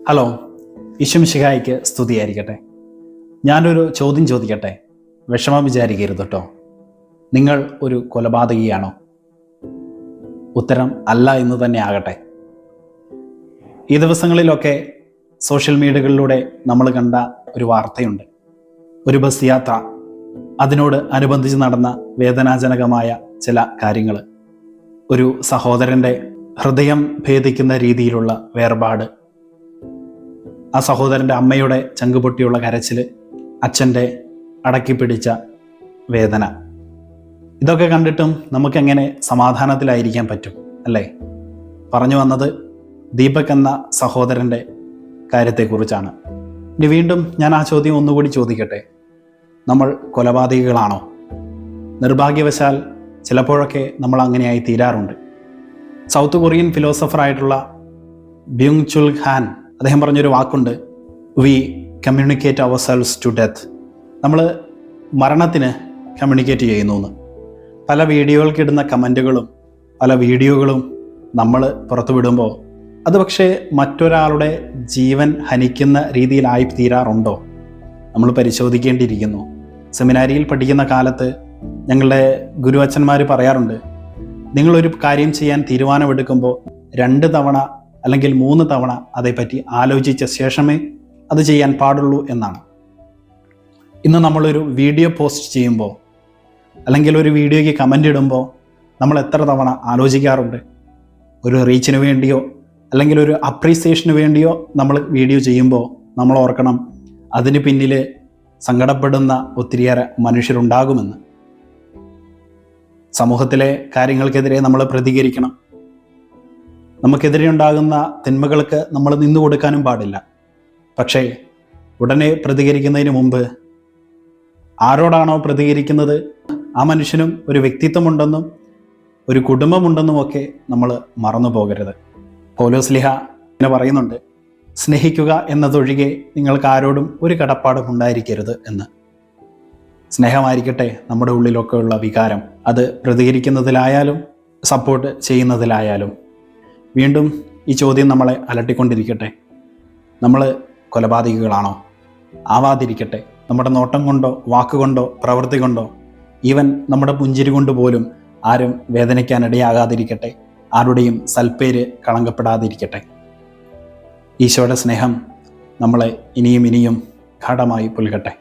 Hello, ഈശ്വംശിഹായിക്ക് സ്തുതിയായിരിക്കട്ടെ. ഞാനൊരു ചോദ്യം ചോദിക്കട്ടെ, വിഷമം വിചാരിക്കരുത് കേട്ടോ. നിങ്ങൾ ഒരു കൊലപാതകിയാണോ? ഉത്തരം അല്ല എന്ന് തന്നെ ആകട്ടെ. ഈ ദിവസങ്ങളിലൊക്കെ സോഷ്യൽ മീഡിയകളിലൂടെ നമ്മൾ കണ്ട ഒരു വാർത്തയുണ്ട്. ഒരു ബസ് യാത്ര, അതിനോട് അനുബന്ധിച്ച് നടന്ന വേദനാജനകമായ ചില കാര്യങ്ങൾ, ഒരു സഹോദരൻ്റെ ഹൃദയം ഭേദിക്കുന്ന രീതിയിലുള്ള വേർപാട്, ആ സഹോദരൻ്റെ അമ്മയുടെ ചങ്കുപൊട്ടിയുള്ള കരച്ചിൽ, അച്ഛൻ്റെ അടക്കിപ്പിടിച്ച വേദന, ഇതൊക്കെ കണ്ടിട്ടും നമുക്കെങ്ങനെ സമാധാനത്തിലായിരിക്കാൻ പറ്റും അല്ലേ? പറഞ്ഞു വന്നത് ദീപക് എന്ന സഹോദരൻ്റെ കാര്യത്തെക്കുറിച്ചാണ്. ഇനി വീണ്ടും ഞാൻ ആ ചോദ്യം ഒന്നുകൂടി ചോദിക്കട്ടെ, നമ്മൾ കൊലപാതകികളാണോ? നിർഭാഗ്യവശാൽ ചിലപ്പോഴൊക്കെ നമ്മൾ അങ്ങനെയായി തീരാറുണ്ട്. സൗത്ത് കൊറിയൻ ഫിലോസഫറായിട്ടുള്ള ബ്യൂങ് ചുൽ ഹാൻ, അദ്ദേഹം പറഞ്ഞൊരു വാക്കുണ്ട്, we communicate ourselves to death. നമ്മൾ മരണത്തിന് കമ്മ്യൂണിക്കേറ്റ് ചെയ്യുന്നു എന്ന്. പല വീഡിയോകൾക്കിടുന്ന കമൻറ്റുകളും പല വീഡിയോകളും നമ്മൾ പുറത്തുവിടുമ്പോൾ അത് പക്ഷേ മറ്റൊരാളുടെ ജീവൻ ഹനിക്കുന്ന രീതിയിലായി തീരാറുണ്ടോ? നമ്മൾ പരിശോധിക്കേണ്ടിയിരിക്കുന്നു. സെമിനാരിയിൽ പഠിക്കുന്ന കാലത്ത് ഞങ്ങളുടെ ഗുരുവച്ചന്മാർ പറയാറുണ്ട്, നിങ്ങളൊരു കാര്യം ചെയ്യാൻ തീരുമാനമെടുക്കുമ്പോൾ 2 തവണ അല്ലെങ്കിൽ 3 തവണ അതേപ്പറ്റി ആലോചിച്ച ശേഷമേ അത് ചെയ്യാൻ പാടുള്ളൂ എന്നാണ്. ഇന്ന് നമ്മളൊരു വീഡിയോ പോസ്റ്റ് ചെയ്യുമ്പോൾ അല്ലെങ്കിൽ ഒരു വീഡിയോയ്ക്ക് കമൻ്റ് ഇടുമ്പോൾ നമ്മൾ എത്ര തവണ ആലോചിക്കാറുണ്ട്? ഒരു റീച്ചിന് വേണ്ടിയോ അല്ലെങ്കിൽ ഒരു അപ്രീസിയേഷന് വേണ്ടിയോ നമ്മൾ വീഡിയോ ചെയ്യുമ്പോൾ നമ്മൾ ഓർക്കണം, അതിന് പിന്നിൽ സങ്കടപ്പെടുന്ന ഒത്തിരിയേറെ മനുഷ്യരുണ്ടാകുമെന്ന്. സമൂഹത്തിലെ കാര്യങ്ങൾക്കെതിരെ നമ്മൾ പ്രതികരിക്കണം. നമുക്കെതിരെ ഉണ്ടാകുന്ന തിന്മകൾക്ക് നമ്മൾ നിന്നു കൊടുക്കാനും പാടില്ല. പക്ഷേ ഉടനെ പ്രതികരിക്കുന്നതിന് മുമ്പ് ആരോടാണോ പ്രതികരിക്കുന്നത് ആ മനുഷ്യനും ഒരു വ്യക്തിത്വമുണ്ടെന്നും ഒരു കുടുംബമുണ്ടെന്നും ഒക്കെ നമ്മൾ മറന്നു പോകരുത്. പൗലോസ്ലീഹ ഇങ്ങനെ പറയുന്നുണ്ട്, സ്നേഹിക്കുക എന്നതൊഴികെ നിങ്ങൾക്ക് ആരോടും ഒരു കടപ്പാടും ഉണ്ടായിരിക്കരുത് എന്ന്. സ്നേഹമായിരിക്കട്ടെ നമ്മുടെ ഉള്ളിലൊക്കെ ഉള്ള വികാരം, അത് പ്രതികരിക്കുന്നതിലായാലും സപ്പോർട്ട് ചെയ്യുന്നതിലായാലും. വീണ്ടും ഈ ചോദ്യം നമ്മളെ അലട്ടിക്കൊണ്ടിരിക്കട്ടെ, നമ്മൾ കൊലപാതകികളാണോ? ആവാതിരിക്കട്ടെ. നമ്മുടെ നോട്ടം കൊണ്ടോ വാക്കുകൊണ്ടോ പ്രവൃത്തി കൊണ്ടോ ഈവൻ നമ്മുടെ പുഞ്ചിരി കൊണ്ട് പോലും ആരും വേദനിക്കാനിടയാകാതിരിക്കട്ടെ. ആരുടെയും സൽപ്പേര് കളങ്കപ്പെടാതിരിക്കട്ടെ. ഈശോയുടെ സ്നേഹം നമ്മളെ ഇനിയും ഗാഢമായി പുൽകട്ടെ.